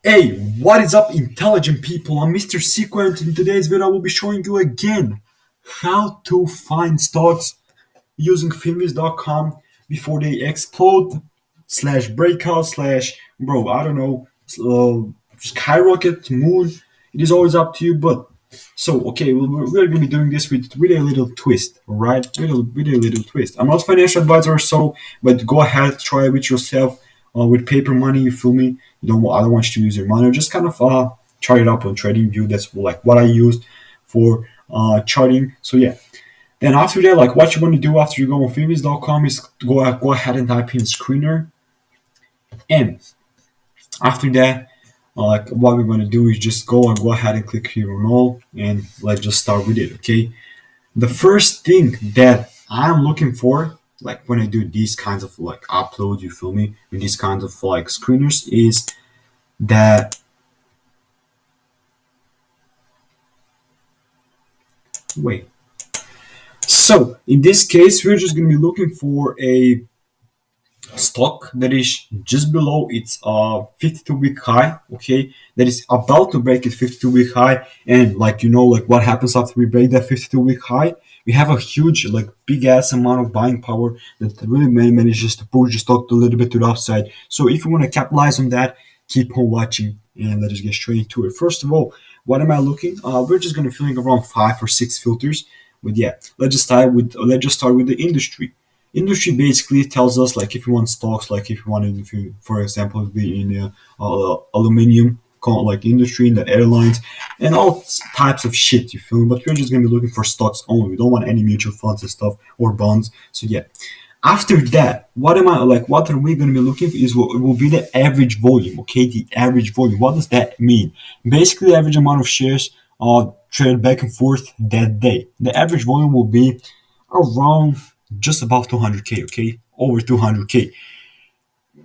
Hey, what is up, intelligent people? I'm Mr. Sicko, and in today's video, I will be showing you again how to find stocks using Finviz.com before they explode, slash breakout, slash, bro, I don't know, skyrocket, moon. It is always up to you, but so, okay, we're going to be doing this with a little twist, right? With a little twist. I'm not a financial advisor, so, but go ahead, try it with yourself, with paper money, you feel me? I don't want you to use your money. Just kind of try it up on TradingView. That's like what I used for charting. So yeah. Then after that, like what you want to do after you go on Finviz.com is go ahead and type in screener, and after that, like what we're going to do is just go ahead and click here on all, and let's just start with it. Okay. The first thing that I'm looking for, like when I do these kinds of like upload, you feel me, with these kinds of like screeners, is that wait. So in this case, we're just going to be looking for a stock that is just below its 52-week high, okay, that is about to break its 52-week high. And like like what happens after we break that 52-week high, we have a huge, like big ass amount of buying power that really manages to push the stock a little bit to the upside. So if you want to capitalize on that, keep on watching, and let's get straight into it. First of all, what am I looking? We're just going to filling around 5 or 6 filters. But yeah, let's just start with the industry. Industry basically tells us, like, if you want stocks, like if you wanted, if you, for example, be in the aluminum like industry, in the airlines, and all types of shit, you feel me? But we're just gonna be looking for stocks only. We don't want any mutual funds and stuff or bonds. So yeah. After that, what are we gonna be looking for? Is what will be the average volume, okay? The average volume. What does that mean? Basically, the average amount of shares trade back and forth that day. The average volume will be around just above 200k, okay, over 200k.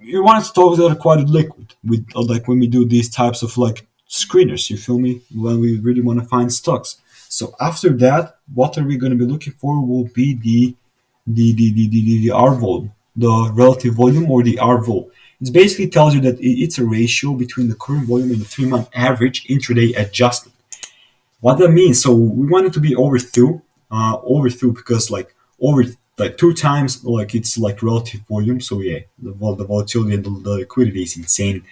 You want stocks that are quite liquid, with like when we do these types of like screeners, you feel me, when we really want to find stocks. So after that, what are we going to be looking for will be the R volume, the relative volume, or the R vol. It basically tells you that it's a ratio between the current volume and the 3-month average intraday adjustment. What that means, so we want it to be overthrough because over like 2 times, like it's like relative volume. So yeah, the volatility and the liquidity is insane.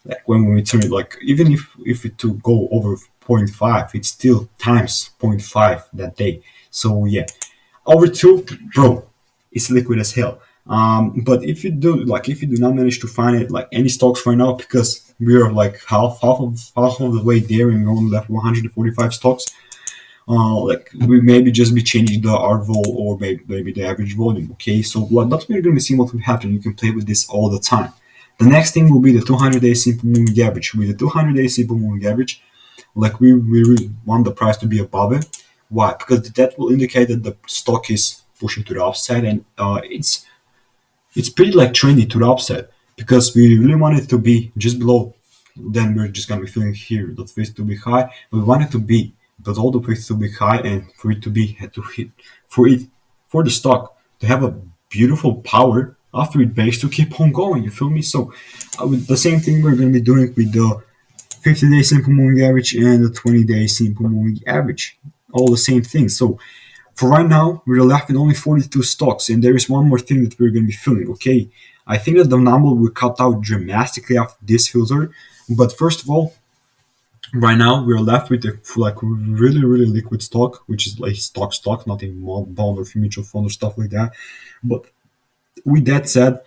Like when we turn it, like even if it to go over 0.5, it's still times 0.5 that day. So yeah, over 2, bro, it's liquid as hell. But if you do not manage to find it, like any stocks right now, because we are like half of the way there, and we only left 145 stocks. Like we maybe just be changing the R vol, or maybe the average volume. Okay, so that's we're gonna be seeing what will happen. You can play with this all the time. The next thing will be the 200-day simple moving average. With the 200-day simple moving average, like we really want the price to be above it. Why? Because that will indicate that the stock is pushing to the upside, and it's pretty like trendy to the upside, because we really want it to be just below. Then we're just gonna be feeling here that face to be high. We want it to be below the face to be high, and for it to be for the stock to have a beautiful power after it breaks to keep on going. You feel me? So with the same thing we're gonna be doing with the 50-day simple moving average and the 20-day simple moving average. All the same thing. So for right now, we're left with only 42 stocks, and there is one more thing that we're going to be filling, okay? I think that the number will cut out dramatically after this filter, but first of all, right now we're left with a like really liquid stock, which is like stock, not a bond or mutual fund or stuff like that. But with that said,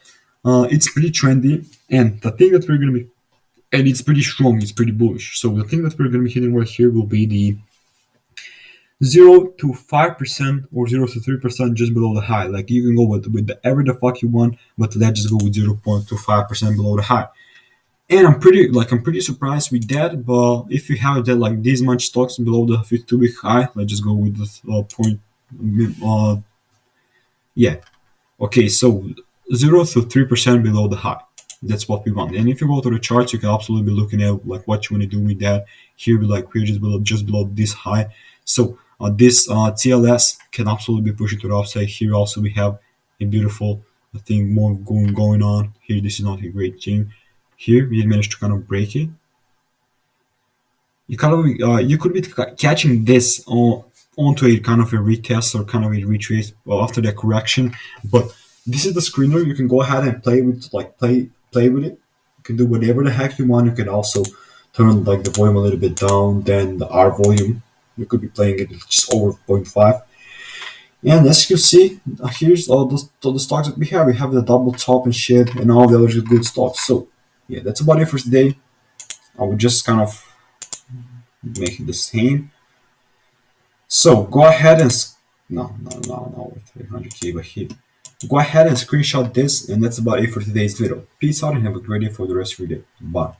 it's pretty trendy, and the thing that we're going to be, and it's pretty strong, it's pretty bullish. So the thing that we're going to be hitting right here will be the 0 to 5% or 0 to 3% just below the high. Like you can go with whatever the fuck you want, but let's just go with 0.25% below the high. And I'm pretty surprised with that. But if you have that like this much stocks below the 52-week high, let's just go with the point. Yeah, okay. So 0 to 3% below the high. That's what we want. And if you go to the charts, you can absolutely be looking at like what you want to do with that. Here, like we're just below this high. So this TLS can absolutely be pushing to the upside. Here also we have a beautiful thing more going on. Here, this is not a great thing. Here we managed to kind of break it. you kind of you could be catching this onto a kind of a retest or kind of a retrace after the correction. But this is the screener. You can go ahead and play with play with it. You can do whatever the heck you want. You can also turn like the volume a little bit down, then the R volume. You could be playing it just over 0.5. And as you see, here's all the stocks that we have. We have the double top and shit, and all the other good stocks. So yeah, that's about it for today. I would just kind of make it the same. So go ahead and no, 300k, but here. Go ahead and screenshot this, and that's about it for today's video. Peace out and have a great day for the rest of your day. Bye.